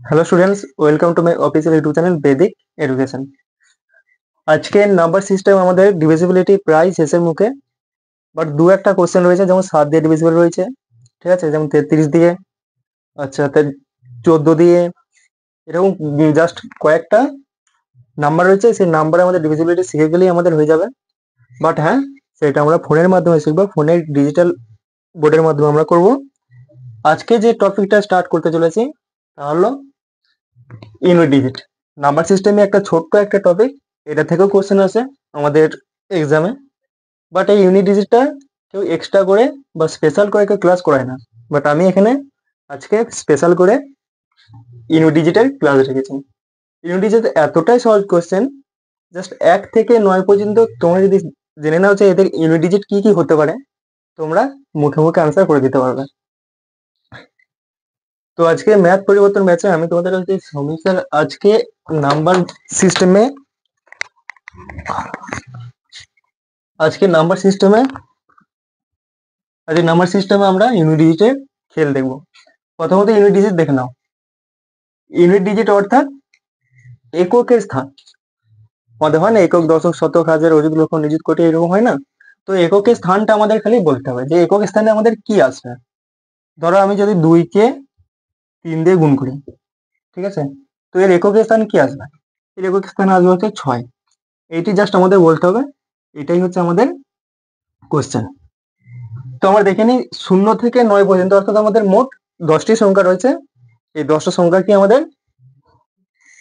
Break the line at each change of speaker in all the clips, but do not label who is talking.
Hello students, welcome to my official YouTube channel Vedic Education. আজকে number system আমাদের divisibility প্রায় শেষের মুখে, বাট দু একটা কোশ্চেন রয়েছে, যেমন 7 দিয়ে ডিভিজিবল রয়েছে, ঠিক আছে, যেমন 33 দিয়ে, আচ্ছা 14 দিয়ে, এরকম জাস্ট কয়েকটা নাম্বার রয়েছে। সেই নাম্বারে আমাদের ডিভিজিবিলিটি শিখে গেলেই আমাদের হয়ে যাবে। বাট হ্যাঁ, সেটা আমরা ফোনের মাধ্যমে শিখবো, ফোনের ডিজিটাল বোর্ডের মাধ্যমে আমরা করব। আজকে যে টপিকটা স্টার্ট করতে চলেছি তা হলো ইউনিট ডিজিট। নাম্বার সিস্টেমে একটা ছোট্ট একটা টপিক, এটা থেকেও কোশ্চেন আসে আমাদের এক্সামে। বাট এই ইউনিট ডিজিটটা কেউ এক্সট্রা করে বা স্পেশাল করে কেউ ক্লাস করায় না, বাট আমি এখানে আজকে স্পেশাল করে ইউনিট ডিজিটের ক্লাস রেখেছি। ইউনিট ডিজিট এতটাই সহজ কোশ্চেন, জাস্ট 1 থেকে 9 পর্যন্ত তোমরা যদি জেনে নাও যে এদের ইউনিট ডিজিট কি কি হতে পারে, তোমরা মুখে মুখে আনসার করে দিতে পারবে। তো আজকে ম্যাথ পরিবর্তন ব্যাচে আমি তোমাদের কাছে সমস্যার আজকে নাম্বার সিস্টেমে আজকে নাম্বার সিস্টেমে আমরা ইউনিট ডিজিটের খেল দেখবো। প্রথমত ইউনিট ডিজিট দেখে নাও। ইউনিট ডিজিট অর্থাৎ এককের স্থান। আমাদের হয় না একক, দশক, শতক, হাজার, অযুত, লক্ষ, নিযুত, কোটি, এরকম হয় না? তো এককের স্থানটা আমাদের খালি বলতে হবে যে একক স্থানে আমাদের কি আসবে। ধরো আমি যদি 2 কে 3 দিয়ে গুণ করি, ঠিক আছে, তো এর একক স্থান কি আসবে? এর একক স্থানে আসবে হচ্ছে 6। এইটি জাস্ট আমাদের বলতে হবে, এটাই হচ্ছে আমাদের কোশ্চেন। তো আমরা দেখে নিই 0 থেকে 9 পর্যন্ত, অর্থাৎ আমাদের মোট 10টি সংখ্যা রয়েছে। এই 10টা সংখ্যা কি আমাদের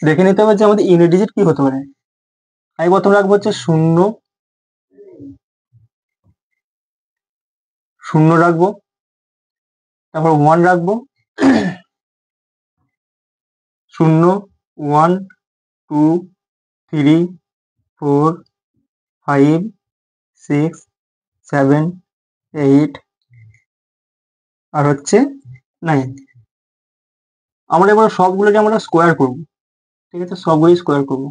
দেখে নিতে হবে যে আমাদের ইউনিট ডিজিট কি হতে পারে। আমি প্রথম রাখবো হচ্ছে 0, 0 রাখবো, তারপর 1 রাখবো, 0, 1, 2, 3, 4, 5, 6, 7, 8 আর হচ্ছে 9। আমরা এবার সবগুলোকে আমরা স্কোয়ার করব, ঠিক আছে, সবগুলোই স্কোয়ার করব।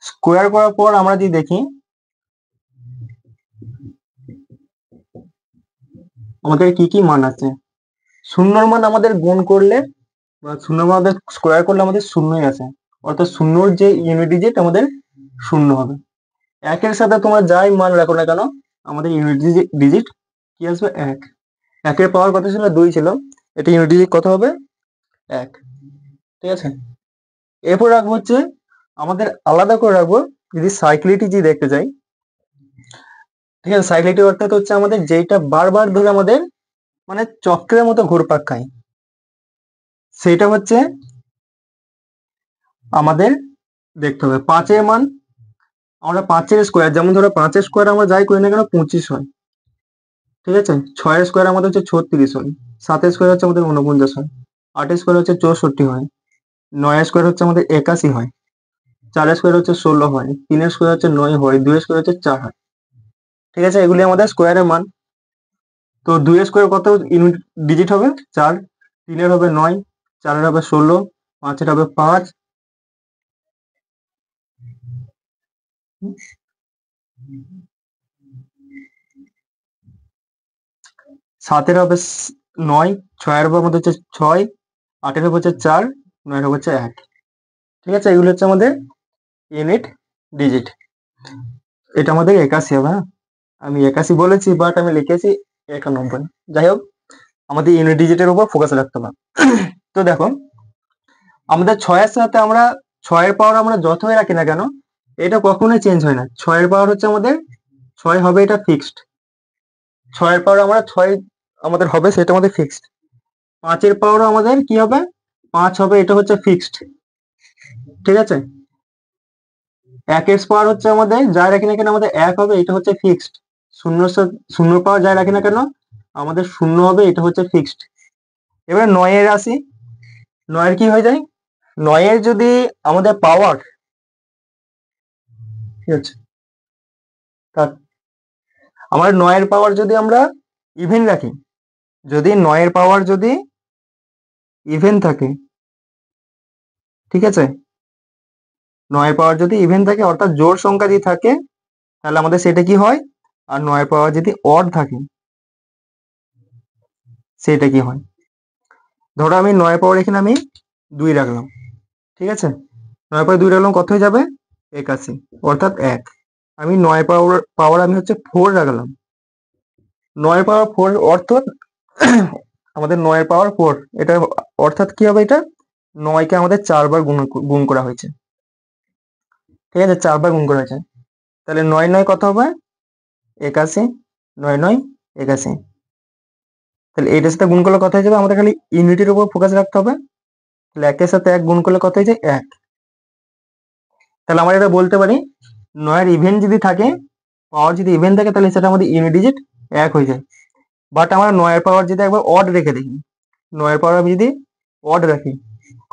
স্কোয়ার করার পর আমরা যদি দেখি আমাদের কি কি মান আছে। শূন্যর মান আমাদের গুণ করলে বা শূন্য মান আমাদের স্কোয়ার করলে আমাদের শূন্যই আছে, অর্থাৎ শূন্যর যে ইউনিট ডিজিট আমাদের শূন্য হবে। একের সাথে তোমরা যাই মান রাখো না কেন, আমাদের ইউনিট ডিজিট কি আসবে? 1। একের পাওয়ার কত ছিল? 2 ছিল, এটা ইউনিট ডিজিট কত হবে? 1। ঠিক আছে, এরপর রাখবো হচ্ছে আমাদের আলাদা করে রাখবো যদি সাইক্লিটি যদি দেখতে চাই, ঠিক আছে। সাইক্লিটি অর্থাৎ হচ্ছে আমাদের যেটা বারবার ধরে আমাদের মানে চক্রের মতো ঘুরপাক খায়, সেটা হচ্ছে আমাদের দেখতে হবে 5-এর মান। আমরা 5-এর স্কোয়ার, যেমন ধরো 5-এর স্কোয়ার আমরা যাই করি না কেন 25 হয়, ঠিক আছে। 6-এর স্কোয়ার আমাদের হচ্ছে 36 হয়, 7-এর স্কোয়ার হচ্ছে আমাদের 49 হয়, 8-এর স্কোয়ার হচ্ছে 64 হয়, 9-এর স্কোয়ার হচ্ছে আমাদের 81 হয়, 4-এর স্কোয়ার হচ্ছে 16 হয়, 3-এর স্কোয়ার হচ্ছে 9 হয়, 2-এর স্কোয়ার হচ্ছে 4 হয়, ঠিক আছে। এগুলি আমাদের স্কোয়ারের মান। তো 2-এর স্কোয়ার কত ইউনিট ডিজিট হবে? 4, 3-এর হবে 9, 4-এর হবে 16, 5-এর হবে 5, 7-এর হবে 9, 6-এর হবে আমাদের হচ্ছে 6, 8-এর হবে হচ্ছে 4, 9-এর হবে হচ্ছে 1, ঠিক আছে। এগুলো হচ্ছে আমাদের ইউনিট ডিজিট। এটা আমাদের 81 হবে, হ্যাঁ, আমি 81 বলেছি বাট আমি লিখেছি 91। যাই হোক, আমাদের ইউনিট ডিজিটের উপর ফোকাস রাখতে হবে। তো দেখো, আমাদের 6-এর সাথে আমরা 6-এর পাওয়ার আমরা যতই রাখি না কেন, এটা কখনোই চেঞ্জ হয় না। 6-এর পাওয়ার হচ্ছে আমাদের 6 হবে, এটা ফিক্সড। 6-এর পাওয়ার আমরা 6 আমাদের হবে, সেটা আমাদের ফিক্সড। 5-এর পাওয়ার আমাদের কি হবে? 5 হবে, এটা হচ্ছে ফিক্সড, ঠিক আছে। 1-এর পাওয়ার হচ্ছে আমাদের যাই রাখি না কেন আমাদের 1 হবে, এটা হচ্ছে ফিক্সড। 0 পাওয়ার যাই রাখি না কেন আমাদের 0 হবে, এটা হচ্ছে ফিক্সড। এবারে 9-এর আসি। 9-এর কি হয়ে যায়? 9-এর যদি আমাদের পাওয়ার, ঠিক আছে, আমার 9-এর পাওয়ার যদি আমরা ইভেন রাখি, যদি 9-এর পাওয়ার যদি ইভেন থাকে, ঠিক আছে, 9-এর পাওয়ার যদি ইভেন থাকে অর্থাৎ জোড় সংখ্যা যদি থাকে, তাহলে আমাদের সেটা কি হয়? আর 9-এর পাওয়ার যদি অড থাকে, সেটা কি হয়। ধরো আমি 9 পাওয়ার এখানে আমি 2 রাখলাম, ঠিক আছে, 9 পাওয়ার 2 রাখলাম, কত হয়ে যাবে 81, অর্থাৎ 1। আমি 9 পাওয়ার পাওয়ার আমি হচ্ছে 4 রাখলাম, 9 পাওয়ার 4 অর্থাৎ আমাদের 9 পাওয়ার 4, এটা অর্থাৎ কি হবে, এটা 9 কে আমাদের 4 বার গুণ করা হয়েছে, ঠিক আছে, 4 বার গুণ করা হয়েছে। তাহলে 9 9 কত হবে 81, 9 9 81। তাহলে এটার সাথে গুণ করলে কত হয়ে যাবে, আমাদের খালি ইউনিটের উপর ফোকাস রাখতে হবে। তাহলে 1 এর সাথে 1 গুণ করলে কত হয়ে যায় 1। তাহলে আমরা এটা বলতে পারি 9 এর ইভেন যদি থাকে, পাওয়ার যদি ইভেন থাকে, তাহলে সেটা আমাদের ইউনিট ডিজিট 1 হয়ে যায়। বাট আমরা 9 এর পাওয়ার যদি একবার অড রেখে দেখি, 9 এর পাওয়ার আমি যদি অড রাখি,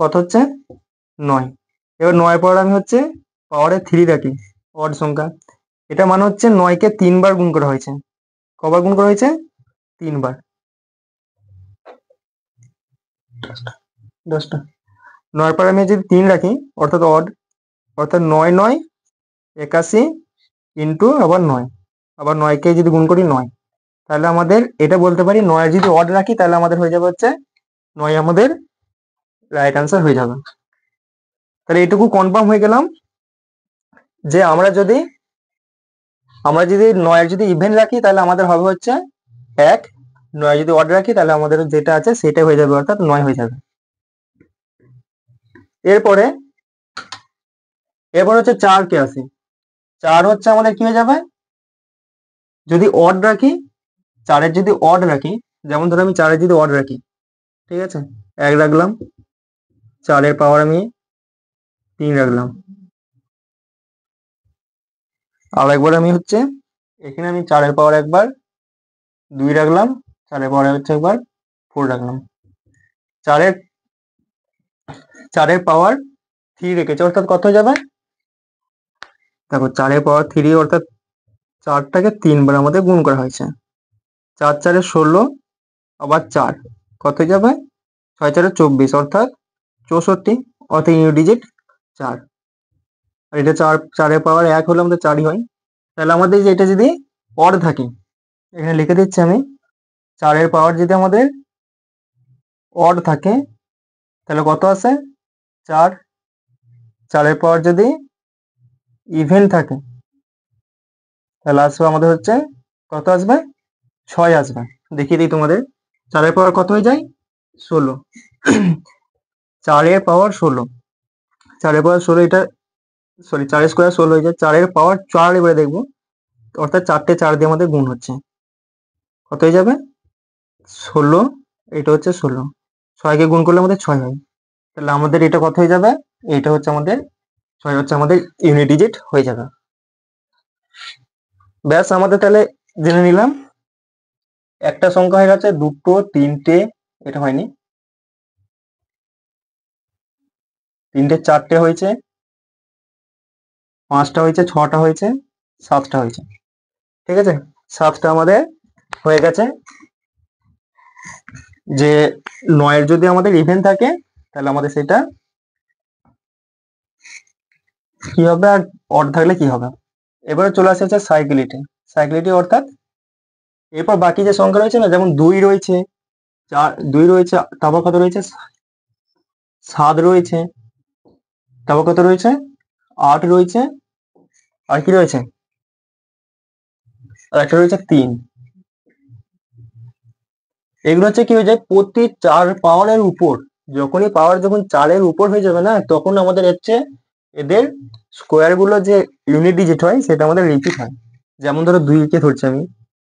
কত হচ্ছে 9। এবার 9 এর পাওয়ার আমি হচ্ছে পাওয়ারে 3 রাখি, অড সংখ্যা, এটা মানে হচ্ছে 9 কে 3 বার গুণ করা হয়েছে। কবার গুণ করা হয়েছে 3 বার, 10টা। 9 এর পাওয়ার আমি যদি 3 রাখি, অর্থাৎ অড, অর্থাৎ 9 9 81 ইন্টু আবার 9, আবার 9 কে যদি গুণ করি 9, তাহলে আমাদের এটা বলতে পারি 9 যদি অড রাখি, তাহলে আমাদের হয়ে যাবে হচ্ছে 9 আমাদের রাইট আনসার হয়ে যাবে। তাহলে এটুকু কনফার্ম হয়ে গেলাম যে আমরা যদি 9 যদি ইভেন রাখি, তাহলে আমাদের হবে হচ্ছে 1, 9 যদি অড রাখি, তাহলে আমাদের যেটা আছে সেটাই হয়ে যাবে, অর্থাৎ 9 হয়ে যাবে। এরপরে হচ্ছে 4 কে আসি। 4 হচ্ছে আমাদের কি হয়ে যাবে, যদি অড রাখি, 4 যদি অড রাখি, যেমন ধরো আমি 4 যদি অড রাখি, ঠিক আছে, 1 রাখলাম, 4 এর পাওয়ার আমি 3 রাখলাম, আর একবার আমি হচ্ছে এখানে আমি 4 এর পাওয়ার একবার 2 রাখলাম, 4 এর পাওয়ার হচ্ছে একবার 4 রাখলাম, 4 এর পাওয়ার 3 রেখেছে, অর্থাৎ কত হয়ে যাবে, দেখো 4 এর পাওয়ার 3 অর্থাৎ 4টাকে 3 বার আমাদের গুণ করা হয়েছে, 4 4 16, আবার 4 কত হয়ে যাবে, 6 4 24, অর্থাৎ 64, অর্থাৎ ইউনিট ডিজিট 4। আর এটা 4 এর পাওয়ার 1 হলে আমাদের 4ই হয়। তাহলে আমাদের যে এটা যদি অড থাকে, এখানে লিখে দিচ্ছি আমি, 4 এর পাওয়ার যদি আমাদের অড থাকে, তাহলে কত আছে 4, 4 এর পাওয়ার যদি ইভেন থাকে, তাহলে আসবে আমাদের হচ্ছে কত আসবে 6 আসবে। দেখিয়ে দিই তোমাদের, 4 এর পাওয়ার কত হয়ে যায় 16, 4 এর পাওয়ার 16, 4 এর পাওয়ার 16, এটা সরি 4 স্কোয়ার 16 হয়ে যায়, 4 এর পাওয়ার 4 এবারে দেখবো, অর্থাৎ 4টে 4 দিয়ে আমাদের গুণ হচ্ছে, কত হয়ে যাবে 16, এটা হচ্ছে 16, 6 কে গুণ করলে আমাদের 6 হয়। তাহলে আমাদের এটা কত হয়ে যাবে, এটা হচ্ছে আমাদের 6 হচ্ছে আমাদের ইউনিট ডিজিট হয়ে যাবে। ব্যাস, আমাদের তাহলে জেনে নিলাম একটা সংখ্যা হয়ে গেছে, দুটো, তিনটে, এটা হয়নি, তিনটে, চারটে হয়েছে, 5টা হয়েছে, 6টা হয়েছে, 7টা হয়েছে, ঠিক আছে, 7টা আমাদের হয়ে গেছে। যে 9 যদি আমাদের ইভেন থাকে, তাহলে আমাদের সেটা কি হবে, আর অড থাকলে কি হবে। এবারে চলে আসে হচ্ছে সাইক্লিটি। সাইক্লিটি অর্থাৎ এরপর বাকি যে সংখ্যা রয়েছে না, যেমন 2 রয়েছে, 2 রয়েছে, তারপর কত রয়েছে 7 রয়েছে, তারপর কত রয়েছে 8 রয়েছে, আর কি রয়েছে, আর একটা রয়েছে 3। এগুলো হচ্ছে কি হয়ে যায়, প্রতি 4 পাওয়ারের উপর, যখনই পাওয়ার যখন 4 এর উপর হয়ে যাবে না, তখন আমাদের হচ্ছে এদের স্কোয়ার গুলো যে ইউনিট ডিজিট হয়, সেটা আমাদের রিপিট হয়। যেমন ধরো 2 কে ধরছি আমি,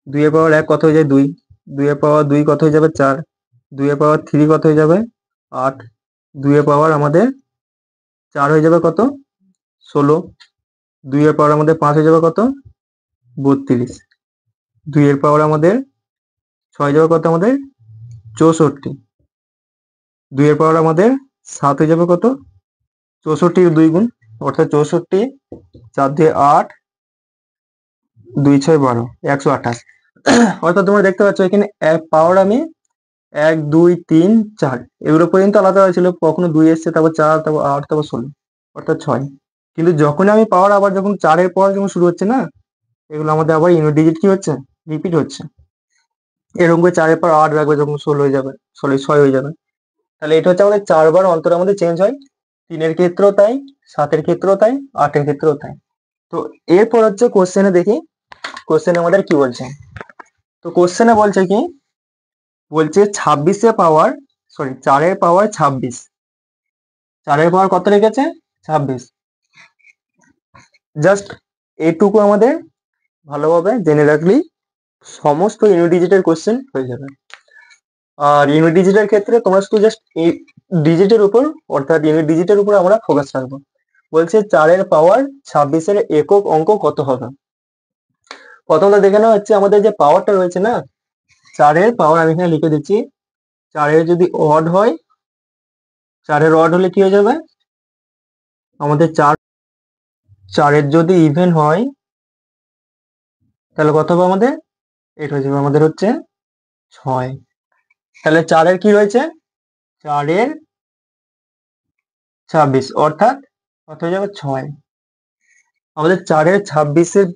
2 এর পাওয়ার 1 কত হয়ে যায় 2, 2 এর পাওয়ার 2 কত হয়ে যাবে 4, 2 এর পাওয়ার 3 কত হয়ে যাবে 8, 2 এর পাওয়ার আমাদের 4 হয়ে যাবে কত 16, 2 এর পাওয়ার আমাদের 5 হয়ে যাবে কত 32, 2 এর পাওয়ার আমাদের 6 যাবে কত আমাদের 64, 2 এর পাওয়ার আমাদের 7 হয়ে যাবে কত 64 2 গুণ, অর্থাৎ 64, 4 দিয়ে 8, 2 6 12, 128। অর্থাৎ তোমরা দেখতে পাচ্ছ এখানে পাওয়ার আমি 1 2 3 4 এগুলো পর্যন্ত আলাদা হয়েছিল, কখনো 2 এসছে, তারপর 4, তারপর 8, তারপর 16, অর্থাৎ 6। কিন্তু যখন আমি পাওয়ার আবার যখন 4 এর পর যখন শুরু হচ্ছে না, এগুলো আমাদের আবার ইউনিট ডিজিট কি হচ্ছে রিপিট হচ্ছে। এরকম করে 4 এর পর 8 রাখবে যখন 16 হয়ে যাবে, সরি 6 হয়ে যাবে। তাহলে এটা হচ্ছে আমাদের 4 বার অন্তর আমাদের চেঞ্জ হয়। 3 এর ক্ষেত্রেও তাই, 7 এর ক্ষেত্রেও তাই, 8 এর ক্ষেত্রেও তাই। তো এরপর হচ্ছে কোশ্চেনে দেখি কোশ্চেনে আমাদের কি বলছে। তো কোশ্চেনে বলছে কি, বলছে 26 পাওয়ার, সরি 4 এর পাওয়ার 26, 4 এর পাওয়ার কত রেখেছে 26। জাস্ট এইটুকু আমাদের ভালোভাবে জেনে রাখলি সমস্ত ইউনিট ডিজিটের কোশ্চেন হয়ে যাবে। আর ইউনিট ডিজিটের ক্ষেত্রে তোমরা শুধু জাস্ট এই ডিজিটের উপর, অর্থাৎ ইউনিট ডিজিটের উপর আমরা ফোকাস রাখবো। বলছে 4 এর পাওয়ার 26 এর একক অঙ্ক কত হবে। প্রথমত দেখে নেওয়া হচ্ছে আমাদের যে পাওয়ারটা রয়েছে না, 4 এর পাওয়ার আমি এখানে লিখে দিচ্ছি। 4 এর যদি অড হয়, 4 এর অড হলে কি হয়ে যাবে আমাদের 4 এর যদি ইভেন হয় তাহলে কত হবে আমাদের, এটা হয়ে যাবে আমাদের হচ্ছে 6। তাহলে 4 এর কি রয়েছে 4 এর 26, অর্থাৎ কত হয়ে যাবে 6। আমাদের 4 এর 26-এর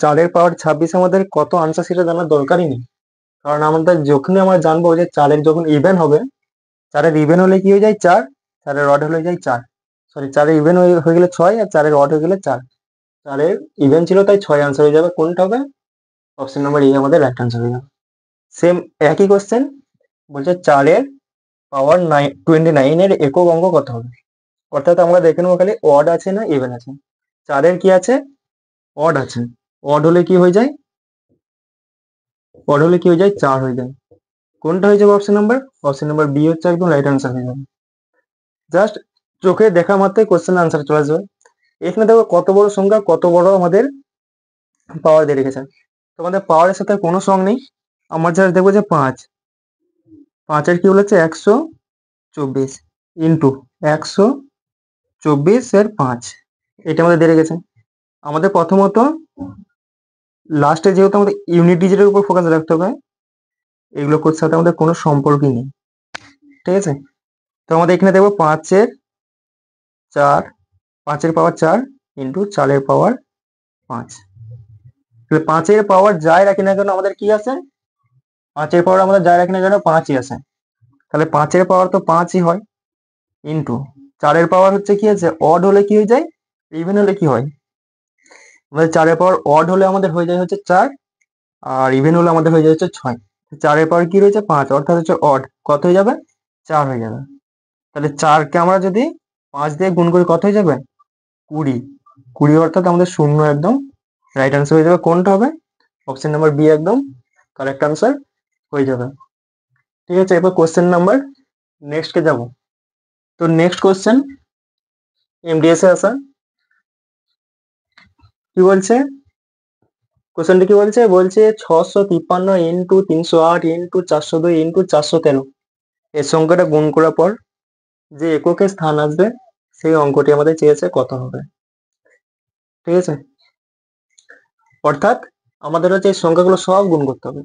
4 এর পাওয়ার 26 আমাদের কত আনসার সেটা জানার দরকারই নেই। কারণ আমাদের যখনই আমরা জানবো যে 4 এর যখন ইভেন হবে, 4 এর ইভেন হলে কি হয়ে যায় 4, 4 এর অড হলে যায় 4, সরি 4 এর ইভেন হয়ে গেলে 6 আর 4 এর অড হয়ে গেলে 4। 4 এর ইভেন ছিল তাই 6 আনসার হয়ে যাবে। কোনটা হবে, অপশন নাম্বার এ আমাদের রাইট আনসার হয়ে যাবে। সেম একই কোশ্চেন, বলছে 4 এর পাওয়ার 29 এর একক অঙ্ক কত হবে। অর্থাৎ আমরা দেখে নেবো খালি অড আছে না ইভেন আছে। 4 এর কি আছে, অড আছে। অড হলে কি হয়ে যায়, অড হলে কি হয়ে যায় 4 হয়ে যায়। কোনটা হয়ে যাবে option number, option number B হচ্ছে একদম রাইট আনসার হয়ে যাবে। জাস্ট চোখে দেখা মাত্রই কোশ্চেন আনসার চলে আসবে। এখানে দেখো কত বড় সংখ্যা, কত বড় আমাদের পাওয়ার দিয়ে রেখেছে। তোমাদের পাওয়ারের সাথে কোনো সঙ্গ নেই। আমার জাস্ট দেখবো যে 5, 5 এর কি বলেছে 124 ইন্টু 124 এর 5, এটা আমাদের দিয়ে রেখেছে। আমাদের প্রথমত লাস্টে যেহেতু আমাদের ইউনিট ডিজিটের উপর ফোকাস রাখতে হবে, এগুলোর সাথে আমাদের কোনো সম্পর্কই নেই, ঠিক আছে। তো আমাদের এখানে দেখবো 5 এর 4, 5 এর পাওয়ার 4 ইন্টু 4 এর পাওয়ার 5। তাহলে 5 এর পাওয়ার যাই রাখি না কেন আমাদের কি আছে, 5 এর পাওয়ার আমাদের যাই রাখি না কেন 5ই আছে। তাহলে 5 এর পাওয়ার তো 5ই হয়, ইন্টু 4 এর পাওয়ার হচ্ছে কি আছে, অড হলে কি হয়ে যায়, ইভেন হলে কি হয়, আমাদের 4 এর পাওয়ার অড হলে আমাদের হয়ে যায় হচ্ছে 4, আর ইভেন হলে আমাদের হয়ে যায় হচ্ছে 6। 4 এর পাওয়ার কি রয়েছে 5, অর্থাৎ হচ্ছে অড, কত হয়ে যাবে 4 হয়ে যাবে। তাহলে 4 কে আমরা যদি 5 দিয়ে গুণ করি কত হয়ে যাবে 20, 20 অর্থাৎ আমাদের শূন্য একদম রাইট আনসার হয়ে যাবে। কোনটা হবে, অপশন নাম্বার বি একদম কারেক্ট আনসার হয়ে যাবে। ঠিক আছে, এবার কোশ্চেন নাম্বার নেক্সট কে যাব। তো নেক্সট কোশ্চেন এমডিএস এ আসা, কি বলছে কোশ্চেনটি কি বলছে, বলছে 653 ইন্টু 308 ইন্টু 402 ইন্টু 413 এই সংখ্যাটা গুণ করার পর যে এককের স্থান আসবে সেই অঙ্কটি আমাদের চেয়েছে কত হবে। ঠিক আছে, অর্থাৎ আমাদের হচ্ছে এই সংখ্যাগুলো সব গুণ করতে হবে।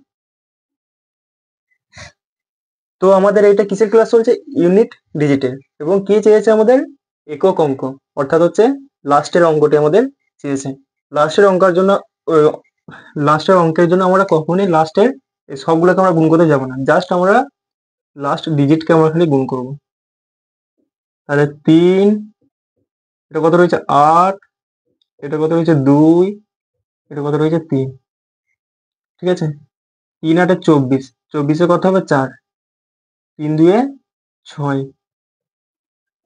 তো আমাদের এটা কিসের ক্লাস চলছে, ইউনিট ডিজিটের, এবং কি চেয়েছে আমাদের একক অঙ্ক, অর্থাৎ হচ্ছে লাস্টের অঙ্কটি আমাদের চেয়েছে। লাস্টের অঙ্কের জন্য লাস্টের অঙ্কের জন্য আমরা কখনোই লাস্টের সবগুলোকে আমরা গুণ করতে যাবো না, জাস্ট আমরা লাস্ট ডিজিটকে আমরা খালি গুণ করবো। তাহলে 3, এটা কত রয়েছে 8, এটা কত রয়েছে 2, এটা কত রয়েছে 3। ঠিক আছে, 3 8 24, 24 কত হবে 4, 3 2 6,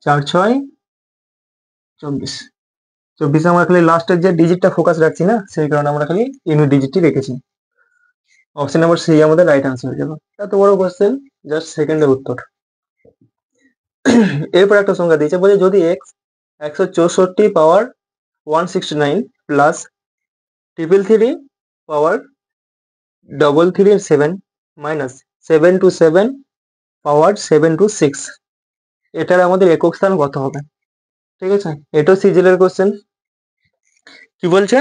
4 6 24। 24 আমরা খালি লাস্টের যে ডিজিটটা ফোকাস রাখছি না, সেই কারণে আমরা খালি ইউনিট ডিজিটটি রেখেছি। অপশন নাম্বার সি আমাদের রাইট আনসার হয়ে যাবে। এত বড় কোশ্চেন, জাস্ট সেকেন্ডের উত্তর। এরপর একটা সংখ্যা দিয়েছে, বলে যদি এক্স 164 পাওয়ার 169 প্লাস 333 পাওয়ার 337 মাইনাস 727 পাওয়ার 726, এটার আমাদের একক স্থান কত হবে। ঠিক আছে, এটাও সিজিএল কোশ্চেন। কি বলছে,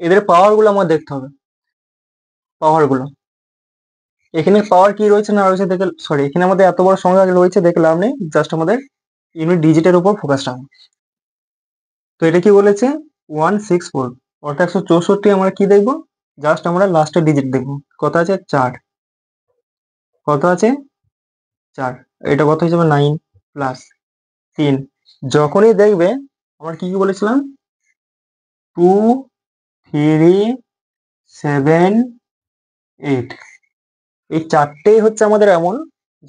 এদের পাওয়ার গুলো আমার দেখতে হবে। পাওয়ার গুলো এখানে পাওয়ার কি রয়েছে না রয়েছে দেখে, সরি এখানে আমাদের এত বড় সংখ্যা রয়েছে দেখে লাভ নেই, জাস্ট আমাদের ইউনিট ডিজিটের উপর ফোকাস রাখবো। তো এটা কি বলেছে 164, অর্থাৎ 164 আমরা কি দেখবো, জাস্ট আমরা লাস্টের ডিজিট দেখবো, কত আছে 4। কত আছে 4, এটা কত হয়ে যাবে 9 প্লাস 3। যখনই দেখবে আমরা কি কি বলেছিলাম 2 3 7 8, এই চারটেই হচ্ছে আমাদের এমন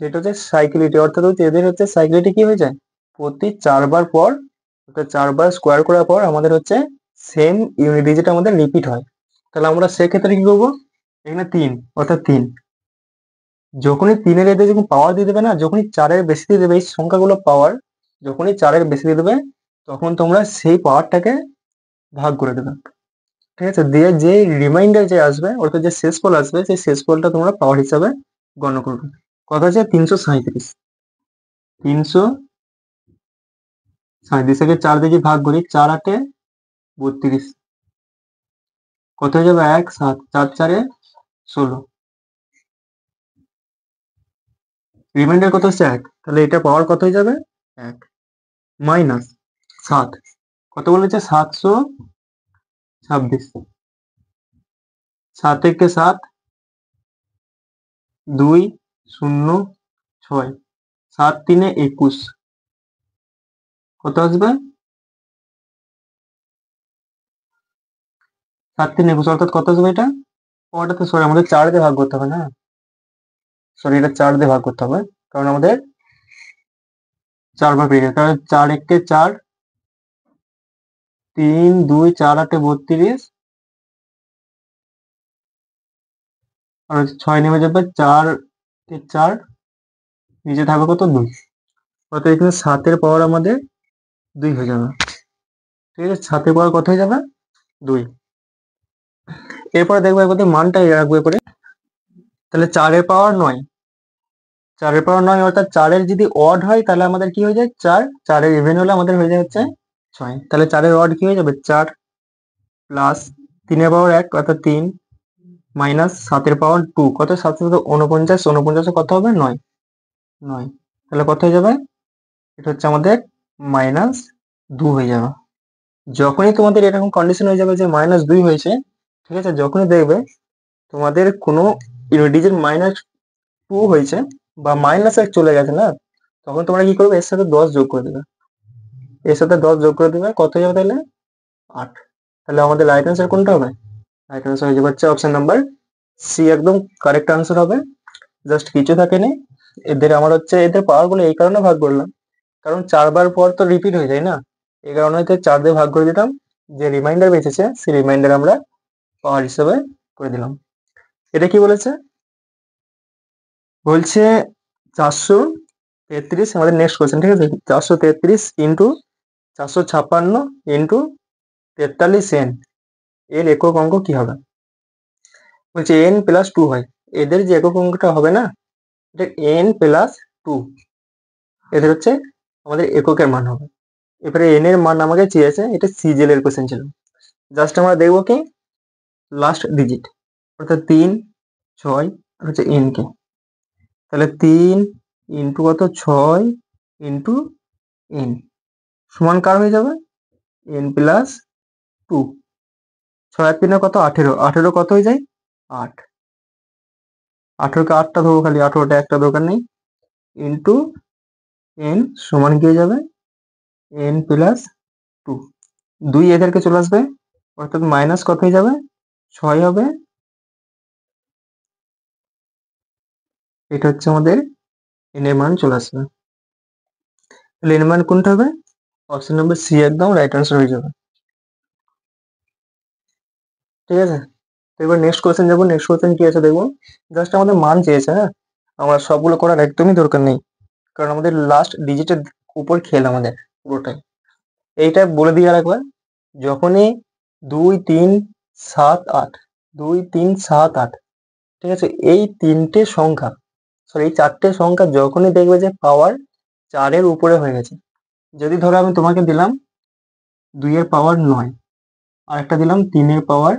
যেটা হচ্ছে সাইক্লিটি, অর্থাৎ হচ্ছে এদের হচ্ছে সাইক্লিটি কি হয়ে যায় প্রতি 4 বার পর, অর্থাৎ 4 বার স্কোয়ার করার পর আমাদের হচ্ছে সেম ইউনিট ডিজিট আমাদের রিপিট হয়। তাহলে আমরা সেক্ষেত্রে কি করবো, এখানে 3 অর্থাৎ 3, যখনই 3-এর এদের যখন পাওয়ার দিয়ে দেবে না, যখনই 4-এর বেশি দিয়ে দেবে এই সংখ্যাগুলো পাওয়ার, যখনই 4-এর বেশি দিয়ে দেবে তখন তোমরা সেই পাওয়ারটাকে ভাগ করে দেবে। ঠিক আছে, দিয়ে যে রিমাইন্ডার যে আসবে অর্থাৎ যে শেষ ফল আসবে সেই শেষ ফলটা তোমরা পাওয়ার হিসাবে গণ্য করবে। কত আছে 337, 337কে 4 দিয়ে ভাগ করি 4 8 32, কত হয়ে যাবে 1 7, 4 4 16, রিমাইন্ডার কত হচ্ছে 1, তাহলে এটা পাওয়ার কত হয়ে যাবে 1 মাইনাস 7, কত বলেছে 726, 7 1 7 2 0 6, 7 3 21, কত আসবে 7 3 21, অর্থাৎ কত আসবে এটা পাওয়ারটা তো সরি আমাদের 4 দিয়ে ভাগ করতে হবে না, সরি এটা 4 দিয়ে ভাগ করতে হবে কারণ আমাদের 4 বার পেয়ে গেছে, তাহলে 4 1 4, 3 2 4 8 32, আর 6 নেমে যাবে 4 4, নিচে থাকবে কত 2, অর্থাৎ এখানে 7-এর পাওয়ার আমাদের 2 হয়ে যাবে। ঠিক আছে, 7-এর পাওয়ার কত হয়ে যাবে 2। এরপরে দেখবো একবার মানটা রাখবো করে, তাহলে 4-এর পাওয়ার 9, 4-এর পাওয়ার 9 অর্থাৎ 4-এর যদি অড হয় তাহলে আমাদের কি হয়ে যায় 4, 4-এর ইভেন হলে আমাদের হয়ে যায় হচ্ছে 6, তাহলে 4-এর অড কি হয়ে যাবে 4 প্লাস 3-এর পাওয়ার 1 অর্থাৎ 3 মাইনাস 7-এর পাওয়ার 2, কত 7 7 49, 49 কত হবে 9, 9, তাহলে কত হয়ে যাবে এটা হচ্ছে আমাদের -2 হয়ে যাবে। যখনই তোমাদের এরকম কন্ডিশন হয়ে যাবে যে -2 হয়েছে, ঠিক আছে, যখনই দেখবে তোমাদের কোনো ডিজিট -2 হয়েছে বা -1 চলে গেছে না, তখন তোমরা কি করবে এর সাথে 10 যোগ করে দেবে, এর সাথে 10 যোগ করে দেবে, কত হয়ে যাবে তাহলে 8। তাহলে আমাদের রাইট অ্যান্সার কোনটা হবে, রাইট অ্যান্সার হয়ে যাবে হচ্ছে অপশন নাম্বার সি, একদম কারেক্ট আনসার হবে। জাস্ট কিছু থাকেনি, এদের আমার হচ্ছে এদের পাওয়ার গুলো এই কারণে ভাগ করলাম কারণ 4 বার পর তো রিপিট হয়ে যায় না, এই কারণে হচ্ছে 4 দিয়ে ভাগ করে দিতাম, যে রিমাইন্ডার বেঁচেছে সেই রিমাইন্ডার আমরা পাওয়ার হিসেবে করে দিলাম। এটা কি বলেছে, বলছে 433, আমাদের নেক্সট কোয়েশ্চেন, ঠিক আছে, 433 ইন্টু 456 ইন্টু 43n এর একক অঙ্ক কি হবে, বলছে n প্লাস 2 হয়, এদের যে একক অঙ্কটা হবে না এটা n প্লাস 2, এদের হচ্ছে আমাদের এককের মান হবে। এবারে n এর মান আমাকে চেয়েছে, এটা সিজিএল এর কোশ্চেন ছিল, জাস্ট আমরা দেখবো কি লাস্ট ডিজিট অর্থাৎ 3 6 আর হচ্ছে n কে, তাহলে 3 ইন্টু কত 6 ইন্টু n সমান কার হয়ে যাবে n প্লাস 2, 6 আর 3 কত 18, 18 কত হয়ে যায় 8, 18কে 8টা ধরবো খালি, 18টা একটা দরকার নেই, ইন্টু n সমান কি হয়ে যাবে n প্লাস 2, 2 এদেরকে চলে আসবে অর্থাৎ মাইনাস কত হয়ে যাবে 6 হবে, এটা হচ্ছে আমাদের n এর মান চলে আসবে। তাহলে n এর মান কোনটা হবে, অপশন নাম্বার সি একদম রাইট আনসার হয়ে যাবে। ঠিক আছে, তো এবার নেক্সট কোয়েশ্চেন যাবো, নেক্সট কোয়েশ্চেন কি আছে দেখবো, জাস্ট আমাদের মান চেয়েছে, হ্যাঁ আমরা সবগুলো করার একদমই দরকার নেই কারণ আমাদের লাস্ট ডিজিটের উপর খেল আমাদের পুরোটাই। এইটা বলে দিয়ে আর একবার, যখনই 2 3 7 8, 2 3 7 8, ঠিক আছে, এই তিনটে সংখ্যা সরি এই চারটে সংখ্যা যখনই দেখবে যে পাওয়ার 4-এর উপরে হয়ে গেছে, যদি ধরো আমি তোমাকে দিলাম 2 এর পাওয়ার 9 আর একটা দিলাম 3 এর পাওয়ার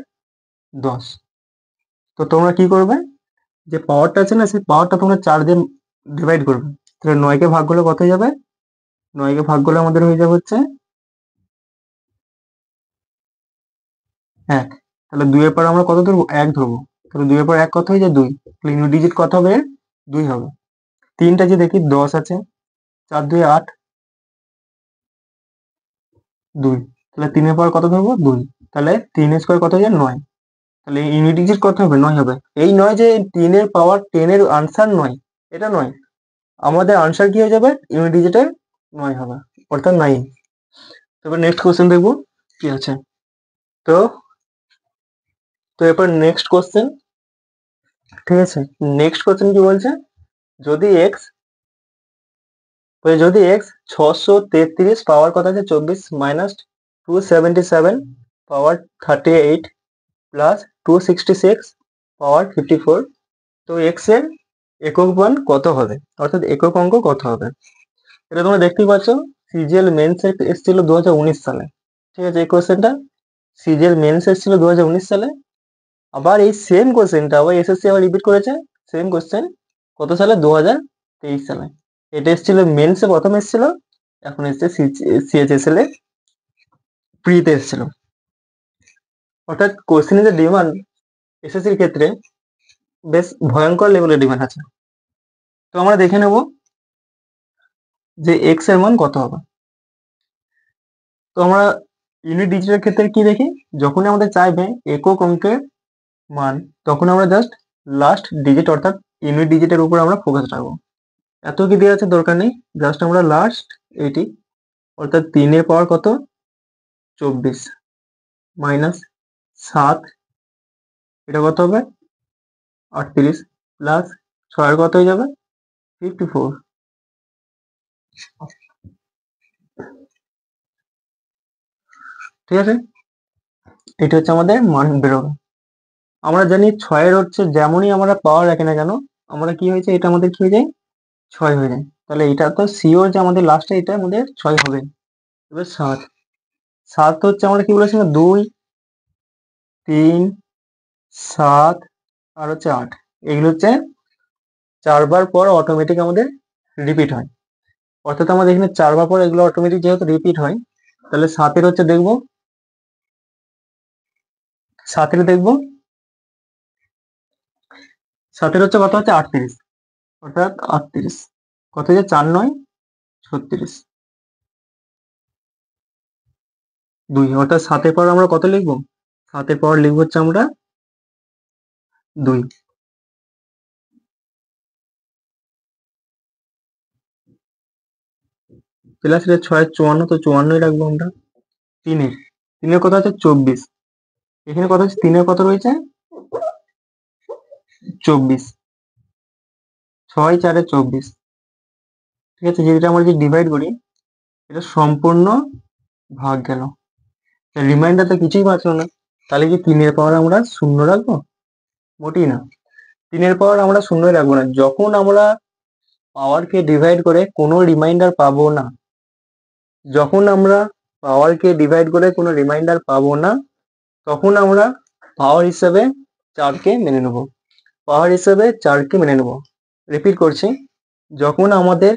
10, তো তোমরা কি করবে যে পাওয়ারটা আছে না সেই পাওয়ারটা তোমরা 4 দিয়ে ডিভাইড করবে, তাহলে 9 কে ভাগ করলে কত হয়ে যাবে, 9 কে ভাগ করলে আমাদের হয়ে যাবে হচ্ছে 1, তাহলে 2 এর পর আমরা কত ধরবো 1 ধরবো, তাহলে 2 এর পর 1 কত হয়ে যায় 2, তাহলে ইউনিট ডিজিট কত হবে 2 হবে। 3টা যে দেখি 10 আছে, 4 2 8, 2, তাহলে 3 এর পাওয়ার কত ধরবো? 2। তাহলে 3 এর স্কোয়ার কত হয়ে যায়? 9। তাহলে ইউনিট ডিজিট কত হবে? 9 হবে। এই নয় যে 3 এর পাওয়ার 10 এর আনসার 9, এটা নয়। আমাদের আনসার কি হয়ে যাবে? ইউনিট ডিজিটের 9 হবে, অর্থাৎ 9। তারপর নেক্সট কোশ্চেন দেখবো কি আছে। তো তো এরপর নেক্সট কোশ্চেন, ঠিক আছে। নেক্সট কোশ্চেন কি বলছে? যদি এক্স যদি এক্স 633 পাওয়ার কথা আছে 24 মাইনাস 277 পাওয়ার 38 প্লাস 266 পাওয়ার 54, তো এক্স এর একক মান কত হবে, অর্থাৎ একক অঙ্ক কত হবে? এটা তোমরা দেখতেই পাচ্ছ, সিজিএল মেন্স এসেছিল 2019 সালে, ঠিক আছে। এই কোশ্চেনটা সিজিএল মেন্স এসেছিল 2019 সালে। আবার এই সেম কোশ্চেনটা আবার এসএসসি আবার রিপিট করেছে, সেম কোশ্চেন কত সালে? 2023 সালে। এটা এসেছিল মেন্সে প্রথম এসেছিল, এখন এসছে সিএইচএসএল এ প্রিতে এসেছিল। অর্থাৎ কোশ্চেনের যে ডিমান্ড এসএসসির ক্ষেত্রে বেশ ভয়ঙ্কর লেভেলের ডিমান্ড আছে। তো আমরা দেখে নেব যে এক্স এর মান কত হবে। তো আমরা ইউনিট ডিজিটের ক্ষেত্রে কি দেখি? যখনই আমাদের চাইবে একক অঙ্কের মান, তখন আমরা জাস্ট লাস্ট ডিজিট অর্থাৎ ইউনিট ডিজিটের উপর আমরা ফোকাস রাখবো। এত কি দেওয়া আছে দরকার নেই, জাস্ট আমরা লাস্ট এটি অর্থাৎ 3 এর পাওয়ার কত? 24 মাইনাস 7, এটা কত হবে? 38 প্লাস 6 এর কত হয়ে যাবে? 54। ঠিক আছে, এটা হচ্ছে আমাদের মান বেরোবে। আমরা জানি 6 এর হচ্ছে যেমনই আমরা পাওয়ার রাখি না কেন, আমরা কি হয়েছে, এটা আমাদের কি হয়ে যায়? 6 হয়ে যায়। তাহলে এটা তো শিওর যে আমাদের লাস্টে এটা আমাদের 6 হবে। এবার 7, 7 হচ্ছে আমরা কি বলেছিলাম? 2 3 7 আর হচ্ছে 8, এগুলো হচ্ছে 4 বার পর অটোমেটিক আমাদের রিপিট হয়। অর্থাৎ আমাদের এখানে 4 বার পর এগুলো অটোমেটিক যেহেতু রিপিট হয়, তাহলে 7 এর হচ্ছে দেখবো 7 এর দেখবো 7 এর হচ্ছে কত হচ্ছে? 38, অর্থাৎ 38 কত হচ্ছে? 4 9 36, 2, অর্থাৎ 7 এর পর আমরা কত লিখবো? 7 এর পর লিখবো হচ্ছে আমরা 2 প্লাস 6 54, তো 54ই রাখবো আমরা। 3 এর কত আছে? 24, এখানে কত হচ্ছে? 3 এর কত রয়েছে? 24, 6 4 24, ঠিক আছে। যেটা আমরা যদি ডিভাইড করি, এটা সম্পূর্ণ ভাগ গেল, রিমাইন্ডার তো কিছুই বাঁচলো না। তাহলে কি 3 এর পাওয়ার আমরা শূন্য রাখবো? মোটেই না, 3 এর পাওয়ার আমরা শূন্যই রাখবো না। যখন আমরা পাওয়ারকে ডিভাইড করে কোনো রিমাইন্ডার পাবো না, যখন আমরা পাওয়ারকে ডিভাইড করে কোনো রিমাইন্ডার পাবো না, তখন আমরা পাওয়ার হিসেবে 4কে মেনে নেব। পাওয়ার হিসেবে 4কে মেনে নেব। রিপিট করছি, যখন আমাদের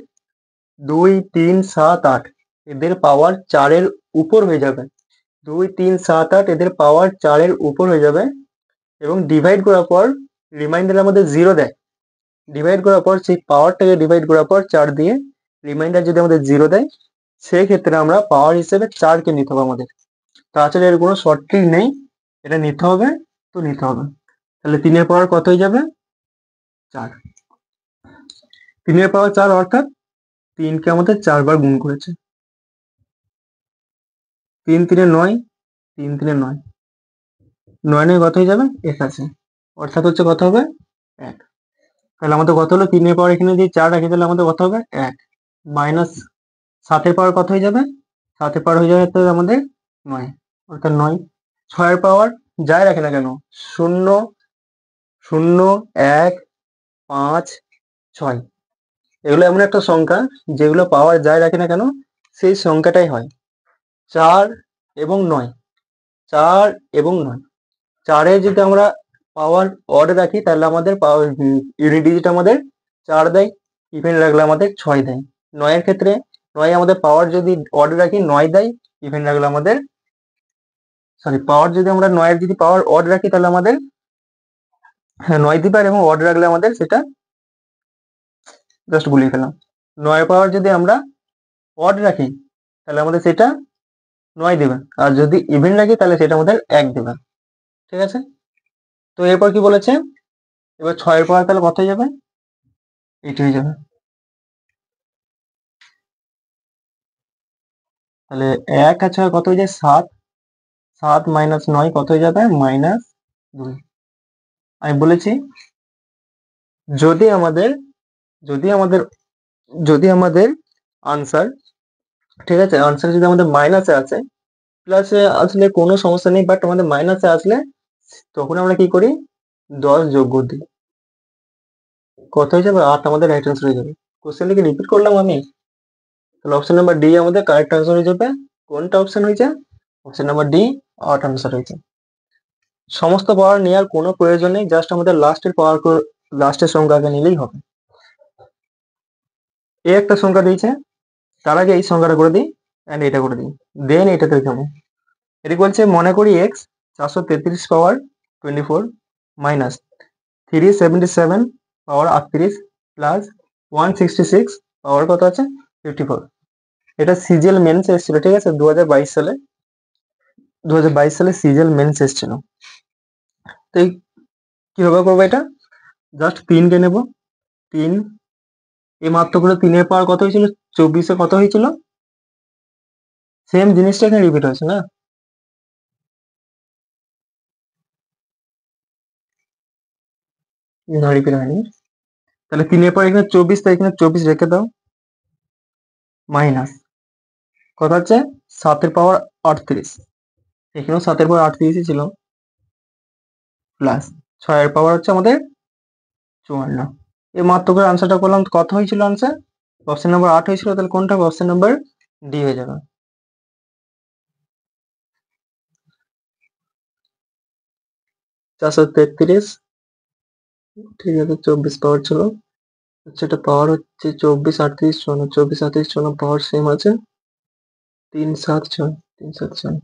2 3 7 8 এদের পাওয়ার 4 এর উপর হয়ে যাবে, 2 3 7 8 এদের পাওয়ার 4 এর উপর হয়ে যাবে, এবং ডিভাইড করার পর রিমাইন্ডার আমাদের 0 দেয়, ডিভাইড করার পর সেই পাওয়ারটাকে ডিভাইড করার পর 4 দিয়ে রিমাইন্ডার যদি আমাদের 0 দেয়, সেই ক্ষেত্রে আমরা পাওয়ার হিসেবে 4কে নিতে হবে আমাদের। তাছাড়া এর কোনো শর্ট ট্রিক নেই, এটা নিতে হবে তো নিতে হবে। তাহলে 3 এর পাওয়ার কত হয়ে যাবে? 4। 3 এর পাওয়ার 4 অর্থাৎ 3কে আমাদের 4 বার গুণ করেছে। 3 3 9, 3 3 9, 9 9 কত হয়ে যাবে? 81, অর্থাৎ হচ্ছে কত হবে? 1। তাহলে আমাদের কত হলো? 3 এর পাওয়ার এখানে যদি 4 রাখি, তাহলে আমাদের কত হবে? 1 মাইনাস 7 এর পাওয়ার কত হয়ে যাবে? 7 এর পাওয়ার হয়ে যাবে তো আমাদের 9, অর্থাৎ 9। 6 এর পাওয়ার যাই রাখে না কেন, 0 0 1 5 6, এগুলো এমন একটা সংখ্যা যেগুলো পাওয়ার যাই রাখে না কেন সেই সংখ্যাটাই হয়। 4 এবং 9, 4 এবং 9, 4 এ যদি আমরা পাওয়ার অড রাখি, তাহলে আমাদের পাওয়ার ইউনিট ডিজিট আমাদের 4 দেয়, ইভেন রাখলে আমাদের 6 দেয়। 9 এর ক্ষেত্রে 9 আমাদের পাওয়ার যদি অড রাখি 9 দেয়, ইভেন রাখলে আমাদের পাওয়ার যদি আমরা 9 এর যদি পাওয়ার অড রাখি, তাহলে আমাদের 9 দিবার, এবং অড রাখলে আমাদের সেটা জাস্ট গুলিয়ে ফেলাম। 9 পাওয়ার যদি আমরা অড রাখি তাহলে আমাদের সেটা 9 দেবে, আর যদি ইভেন রাখি তাহলে সেটা আমাদের 1 দেবে। ঠিক আছে, তো এরপর কি বলেছে, এবার 6 পাওয়ার তাহলে কত হয়ে যাবে, 8 হয়ে যাবে। তাহলে 1 আর 6 কত হয়ে যায়, 7। 7 মাইনাস 9 কত হয়ে যাবে, -2। আমি বলেছি যদি আমাদের যদি আমাদের যদি আমাদের আনসার, ঠিক আছে, আনসার যদি আমাদের মাইনাসে আছে, প্লাসে আসলে কোনো সমস্যা নেই, বাট আমাদের মাইনাসে আসলে তখন আমরা কি করি, 10 যোগ করে দিই। কত হয়ে যাবে, 8 আমাদের রাইট আনসার হয়ে যাবে। কোশ্চেনটাকে রিপিট করলাম আমি, তাহলে অপশন নাম্বার ডি আমাদের কারেক্ট আনসার হয়ে যাবে। কোনটা অপশন হয়েছে, অপশন নাম্বার ডি 8 আনসার হয়েছে। সমস্ত পাওয়ার নেওয়ার কোনো প্রয়োজন নেই, জাস্ট আমাদের লাস্টের সংখ্যা আগে নিলেই হবে। এ একটা সংখ্যা দিয়েছে, তার আগে এই সংখ্যাটা করে দিই অ্যান্ড এটা করে দিই, দেন এটাতে যাবো। এটি বলছে মনে করি এক্স 433 পাওয়ার 24 মাইনাস 377 পাওয়ার 38 প্লাস 166 পাওয়ার কত আছে 54। এটা সিজিএল মেন্স এসেছিল, ঠিক আছে, 2022 সালে সিজিএল মেন্স এসেছিল। তো কিভাবে করবো এটা, জাস্ট 3 কে নেবো, 3 এই মাত্র করে 3 এর পাওয়ার কত হয়েছিল, 24 কত হয়েছিল, সেম জিনিসটা এখানে রিপিট হয়েছে না, না রিপিট হয়নি। তাহলে 3 এর পর এখানে 24, তাই এখানে 24 রেখে দাও, মাইনাস কত হচ্ছে 7 এর পাওয়ার 38, এখানেও 7 এর পাওয়ার 38 ছিল, প্লাস 6 এর পাওয়ার হচ্ছে আমাদের 54। এই মাত্র করে আনসারটা করলাম, কত হয়েছিল আনসার, অপশন নাম্বার 8 হয়েছিল, তাহলে কোনটা, অপশন নাম্বার ডি হয়ে যাবে। 433, ঠিক আছে, 24 পাওয়ার ছিল, সেটা পাওয়ার হচ্ছে 24 38 54, 24 38 54 পাওয়ার সেম আছে, 376 376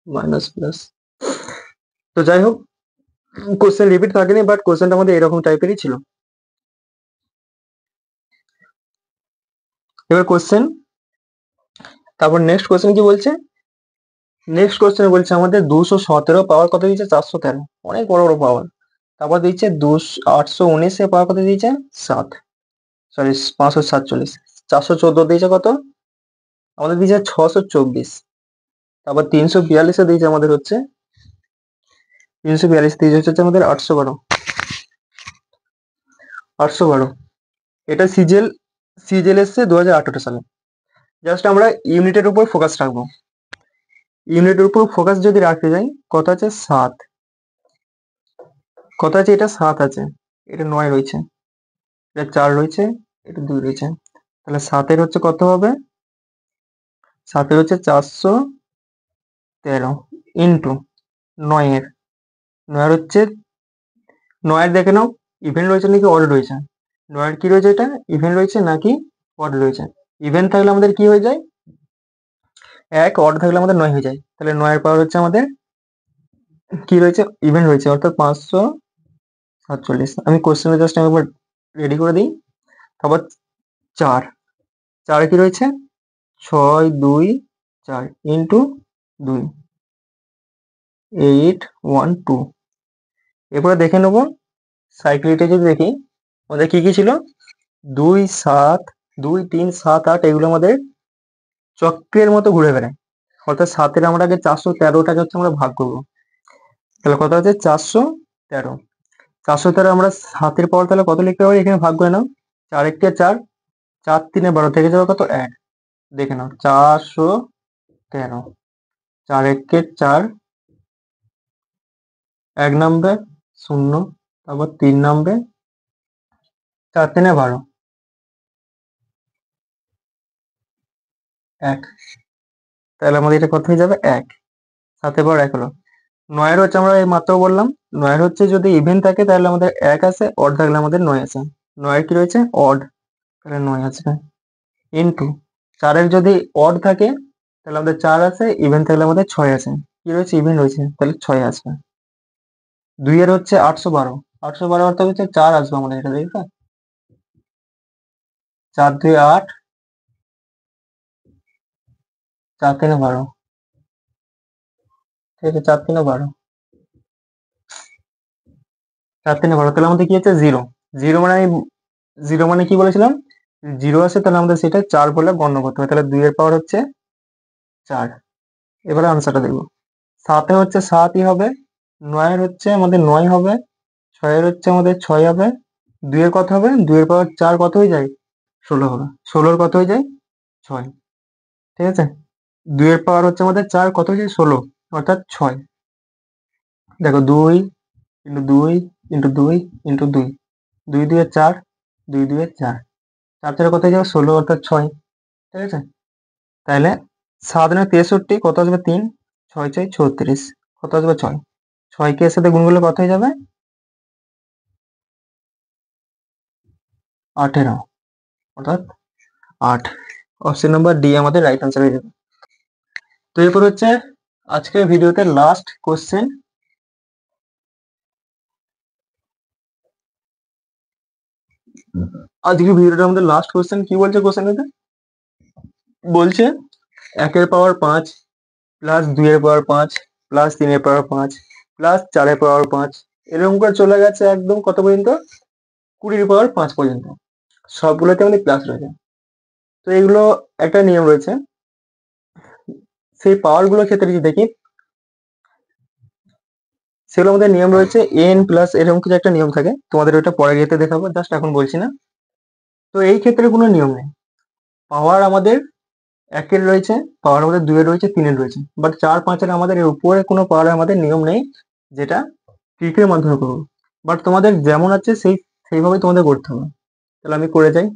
মাইনাস প্লাস। তো যাই হোক, কোশ্চেন রিপিট থাকেনি, বাট কোশ্চেনটা আমাদের এরকম টাইপেরই ছিল। এবার কোশ্চেন, তারপর নেক্সট কোশ্চেন কি বলছে, নেক্সট কোশ্চেন বলছে আমাদের 217 পাওয়ার কত দিয়েছে, 413, অনেক বড় বড় পাওয়ার। তারপর দিচ্ছে 819 এর পাওয়ার কত দিয়েছে, 7, সরি 547। 414 দিয়েছে কত, আমাদের দিয়েছে 624। তারপর 342 এ দিয়েছে আমাদের হচ্ছে 342 দিয়েছে হচ্ছে আমাদের 812। এটা সিজিএল এসছে 2018 সালে। জাস্ট আমরা ইউনিটের উপর ফোকাস রাখবো, ইউনিটের উপর ফোকাস যদি রাখতে যাই, কত আছে 7, কত আছে, এটা 7 আছে, এটা 9 রয়েছে, এটা 4 রয়েছে, এটা 2 রয়েছে, তাহলে 7 হচ্ছে কত হবে, 7 হচ্ছে 413 ইন্টু 9 9 হচ্ছে 9 দেখে নাও ইভেন রয়েছে নাকি অড রয়েছে, 9 কি রয়েছে, এটা ইভেন রয়েছে নাকি অড রয়েছে। ইভেন থাকলে আমাদের কি হয়ে যায় 1, অড থাকলে আমাদের 9 হয়ে যায়, তাহলে 9 এর পাওয়ার হচ্ছে আমাদের কি রয়েছে, ইভেন রয়েছে, অর্থাৎ 547। আমি কোশ্চেনে জাস্ট আমি একবার রেডি করে দিই। তারপর 4 4 কি রয়েছে 6 2 4 ইন্টু 2 8 1 2। এরপরে দেখে নেবো সাইক্লিটে যদি দেখি আমাদের কি কি ছিল, 2 7 2 3 7 8, এগুলো আমাদের চক্রের মতো ঘুরে বেড়ায়, অর্থাৎ 7-এর আমরা আগে 413টাকে হচ্ছে আমরা ভাগ করবো, তাহলে কত আছে 413। 413 আমরা 7-এর পাওয়ার তাহলে কত লিখতে পারি, এখানে ভাগ করে নাও, 4 1 4, 4 3 12 থেকে যাবে কত 1, দেখে নাও 413, 4 1 4, 1 নামবে 0, তারপর 3 নামবে, 4 3 12, 1, তাহলে আমাদের এটা কত হয়ে যাবে 1, 7 এর পর 1 হলো। 9 হচ্ছে আমরা এই মাত্র বললাম, 9 হচ্ছে যদি ইভেন থাকে তাহলে আমাদের 1 আছে, অড থাকলে আমাদের 9 আছে, 9 কি রয়েছে অড, তাহলে 9 আছে, ইন্টু 4 এর যদি অড থাকে তাহলে আমাদের 4 আছে, ইভেন থাকলে আমাদের 6 আছে, কি রয়েছে ইভেন রয়েছে, তাহলে 6 আসবে। 2 এর হচ্ছে 812, 812 অর্থাৎ হচ্ছে 4 আসবে আমাদের, এটা দেখবে। 4 2 8, 4 3 12, ঠিক আছে, 4 3 12, 4 3 12, তাহলে আমাদের কি হচ্ছে জিরো। জিরো মানে আমি জিরো মানে কি বলেছিলাম, জিরো আছে তাহলে আমাদের সেটা 4 বলে গণ্য করতে হবে, তাহলে 2 এর পাওয়ার হচ্ছে 4। এবারে আনসারটা দেখবো। 7 এ হচ্ছে 7ই হবে, 9 এর হচ্ছে আমাদের 9 হবে, 6 এর হচ্ছে আমাদের 6 হবে, 2 এর কত হবে, 2 এর পাওয়ার 4 কত হয়ে যায়, 16 হবে, 16 এর কত হয়ে যায় 6, ঠিক আছে। 2 এর পাওয়ার হচ্ছে আমাদের 4 কত হয়ে যায় 16, অর্থাৎ 6। দেখো 2 ইন্টু 2 ইন্টু 2 ইন্টু 2, 2 2 এ 4, 2 2 এ 4, 4 4 কত হয়ে যাবে 16, অর্থাৎ 6, ঠিক আছে। তাহলে 7 9 63, কত আসবে 3, 6 6 36, কত আসবে 6, 6 কে এর সাথে গুণ করলে কত হয়ে যাবে 18, অর্থাৎ 8। অপশন নাম্বার ডি আমাদের রাইট আনসার হয়ে যাবে। তো এরপর হচ্ছে আজকের ভিডিওতে লাস্ট কোশ্চেন। আজকের ভিডিওটা আমাদের লাস্ট কোশ্চেন। কি বলছে কোশ্চেনটাতে, বলছে 1 এর পাওয়ার 5 প্লাস 2 এর পাওয়ার 5 প্লাস 3 এর পাওয়ার 5 প্লাস 4 এর পাওয়ার 5, এরকম করে চলে গেছে একদম কত পর্যন্ত, 20 এর পাওয়ার 5 পর্যন্ত, সবগুলোতে আমাদের প্লাস রয়েছে। তো এগুলো একটা নিয়ম রয়েছে, সেই পাওয়ার গুলোর ক্ষেত্রে যদি দেখি, সেগুলো আমাদের নিয়ম রয়েছে এন প্লাস, এরকম কিছু একটা নিয়ম থাকে, তোমাদের ওটা পরে গিয়ে দেখাবো, জাস্ট এখন বলছি না। তো এই ক্ষেত্রে কোনো নিয়ম নেই, পাওয়ার আমাদের 1 এর রয়েছে, পাওয়ার আমাদের 2 এর রয়েছে, 3 এর রয়েছে, বাট 4 5 এর আমাদের এর উপরে কোনো পাওয়ার আমাদের নিয়ম নেই, যেটা ট্রিকের মাধ্যমে করবো। বাট তোমাদের যেমন আছে সেইভাবেই তোমাদের করতে হবে। তাহলে আমি করে যাই,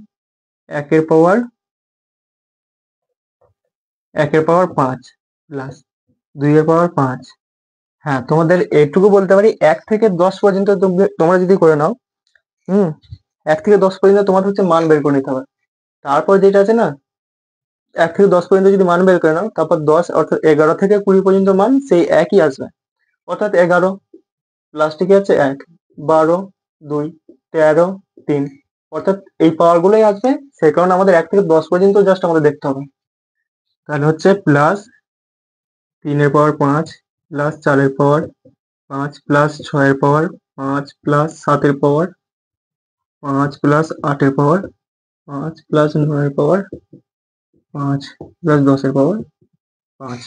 1 এর পাওয়ার 1 এর পাওয়ার 5 প্লাস 2 এর পাওয়ার 5। হ্যাঁ, তোমাদের এইটুকু বলতে পারি 1 থেকে 10 পর্যন্ত তোমরা যদি করে নাও, 1 থেকে 10 পর্যন্ত তোমার হচ্ছে মান বের করে নিতে হবে। তারপর যেটা আছে না, 1 থেকে 10 পর্যন্ত যদি মান বের করে নাও, তারপর 10 অর্থাৎ 11 থেকে 20 পর্যন্ত মান সেই একই আসবে, অর্থাৎ 11 লাস্টে কি আছে 1, 12 2 13 3, অর্থাৎ এই পাওয়ার গুলোই আসবে। সেই কারণে আমাদের 1 থেকে 10 পর্যন্ত জাস্ট আমাদের দেখতে হবে। তাহলে হচ্ছে প্লাস 3 এর পাওয়ার 5 প্লাস 4 এর পাওয়ার 5 প্লাস 6 এর পাওয়ার 5 প্লাস 7 এর পাওয়ার 5 প্লাস 8 এর পাওয়ার 5 প্লাস 9 এর পাওয়ার 5 প্লাস 10 এর পাওয়ার 5,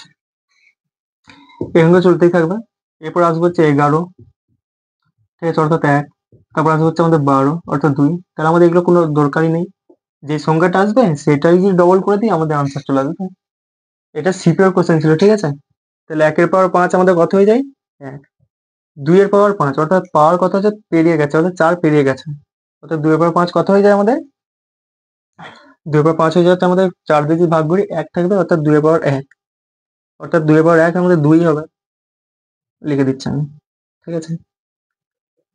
এভাবে চলতেই থাকবে। এরপর আসবে হচ্ছে 11, ঠিক আছে, অর্থাৎ 1। তারপর আসবে হচ্ছে আমাদের 12, অর্থাৎ 2। তাহলে আমাদের এগুলো কোনো দরকারই নেই, যে সংখ্যাটা আসবে সেটাই যদি ডবল করে দিই আমাদের আনসার চলে আসবে। এটা সিপিওর কোশ্চেন ছিল, ঠিক আছে। তাহলে 1 এর পাওয়ার 5 আমাদের কত হয়ে যায় 1, 2 এর পাওয়ার 5, অর্থাৎ পাওয়ার কত হচ্ছে পেরিয়ে গেছে, অর্থাৎ 4 পেরিয়ে গেছে, অর্থাৎ 2 এর পাওয়ার 5 কত হয়ে যায় আমাদের, 2 এর পাওয়ার 5 হয়ে যাচ্ছে আমাদের 4 দিয়ে যদি ভাগ করি 1 থাকবে, অর্থাৎ 2 এর পাওয়ার 1, অর্থাৎ 2 এর পাওয়ার 1 আমাদের 2 হবে, লিখে দিচ্ছি আমি, ঠিক আছে।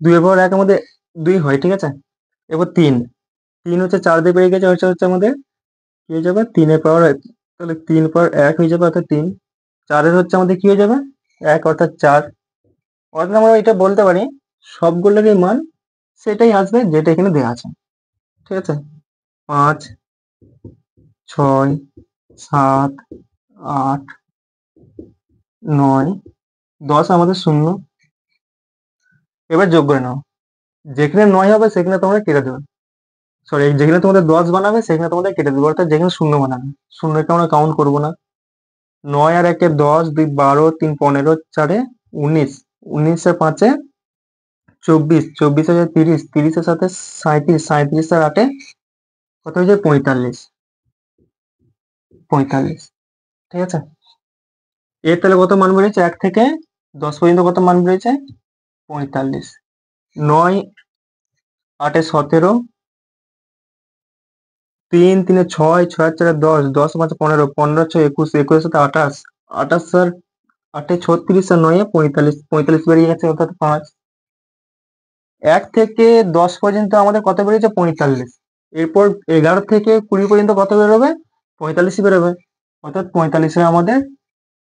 2 এর পাওয়ার 1 আমাদের 2 হয়, ঠিক আছে। এবার 3, 3 হচ্ছে 4 দিয়ে পেরিয়ে গেছে, হচ্ছে আমাদের কি হয়ে যাবে 3 এর পাওয়ার 1, তাহলে 3 পাওয়ার 1 হয়ে যাবে, অর্থাৎ 3। 4 এর হচ্ছে আমাদের কি হয়ে যাবে 1, অর্থাৎ 4। অর্থাৎ আমরা এটা বলতে পারি সবগুলোরই মান সেটাই আসবে যেটা এখানে দেওয়া আছে, ঠিক আছে। 5 6 7 8 9 10 আমাদের শূন্য। এবার যোগ করে নাও, যেখানে 9 হবে সেখানে তোমরা কেটে দেবে, সরি, যেখানে তোমাদের 10 বানাবে সেখানে তোমাদের কেটে দেবে, অর্থাৎ যেখানে শূন্য বানাবে শূন্যকে আমরা কাউন্ট করবো না। 9 আর 1 10, 2 12, 3 15, 4 19, 19 এর 5 24, 24 হাজার 30, 30 এর সাথে 37, 37 আর 8 কত হয়ে যায় 45, 45, ঠিক আছে। এর তাহলে কত মান বেরিয়েছে 1 থেকে 10 পর্যন্ত কত মান বেরিয়েছে 45। 9 8 17, 3 3 6, 6 4 10, 10 5 15, 15 6 21, 21 সাথে 28, 28 আর 8 36 আর 9 45, 45 বেরিয়ে গেছে, অর্থাৎ 5। 1 থেকে 10 পর্যন্ত আমাদের কত বেরিয়েছে 45, এরপর 11 থেকে 20 পর্যন্ত কত বেরোবে 45 বেরোবে, অর্থাৎ 45 আমাদের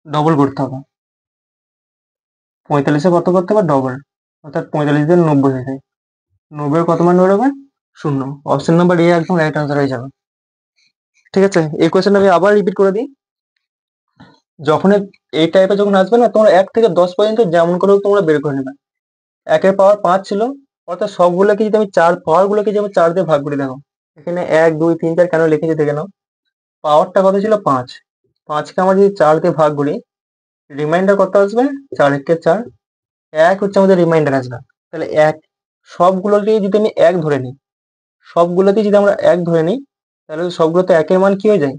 ডবল করতে হবে, 45 কত করতে হবে ডবল, অর্থাৎ 45 দিয়ে 90 হয়ে যায়, 90 কত মান বেরোবে শূন্য। অপশন নাম্বার এ একদম রাইট আনসার হয়ে যাবে। ঠিক আছে, এই কোয়েশ্চেনটা আমি আবার রিপিট করে দিই। যখন এই টাইপের যখন আসবে না, তোমরা 1 থেকে 10 পর্যন্ত যেমন করে হোক তোমরা বের করে নেবে। 1 এর পাওয়ার 5 ছিল, অর্থাৎ সবগুলোকে যদি আমি পাওয়ার গুলোকে যদি আমি 4 দিয়ে ভাগ করে দেখো, এখানে 1 2 3 4 কেন লিখেছি দেখে নাও। পাওয়ারটা কত ছিল 5, 5কে আমরা যদি 4 দিয়ে ভাগ করি, রিমাইন্ডার কত আসবে 4 একে 4, 1 হচ্ছে আমাদের রিমাইন্ডার আসবে। তাহলে 1 সবগুলোকে যদি আমি 1 ধরে নিই, সবগুলোতে যদি আমরা 1 ধরে নিই, তাহলে সবগুলোতে 1 এর মান কি হয়ে যায়,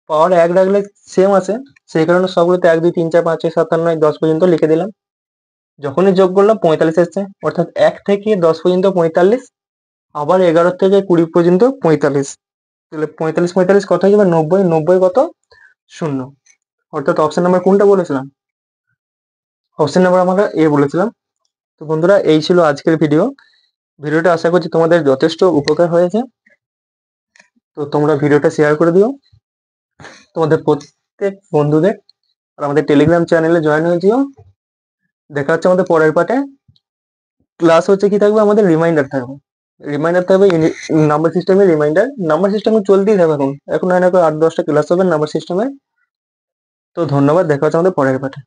পাওয়ার 1 রাখলে সেম আসে। সেই কারণে সবগুলোতে 1 2 3 4 5 6 7 8 9 10 পর্যন্ত লিখে দিলাম। যখনই যোগ করলাম 45 এসছে, অর্থাৎ 1 থেকে 10 পর্যন্ত 45, আবার 11 থেকে 20 পর্যন্ত 45। তাহলে 45 45 কত হয়ে যাবে 90, 90 কত 0। অর্থাৎ অপশন নাম্বার কোনটা বলেছিলাম, অপশন নাম্বার আমরা এ বলেছিলাম। তো বন্ধুরা, এই ছিল আজকের ভিডিওটা আশা করছি তোমাদের যথেষ্ট উপকার হয়েছে। তো তোমরা ভিডিওটা শেয়ার করে দিও তোমাদের প্রত্যেক বন্ধুদের, আর আমাদের টেলিগ্রাম চ্যানেলে জয়েন হয়ে যেও। দেখা হচ্ছে আমাদের পরের পার্টে। ক্লাস হচ্ছে কি থাকবে, আমাদের রিমাইন্ডার থাকবে নাম্বার সিস্টেমের নাম্বার সিস্টেম চলতেই থাকবে। এখন এখন 8 10টা ক্লাস হবে নাম্বার সিস্টেমে। তো ধন্যবাদ, দেখা হচ্ছে আমাদের পরের পার্টে।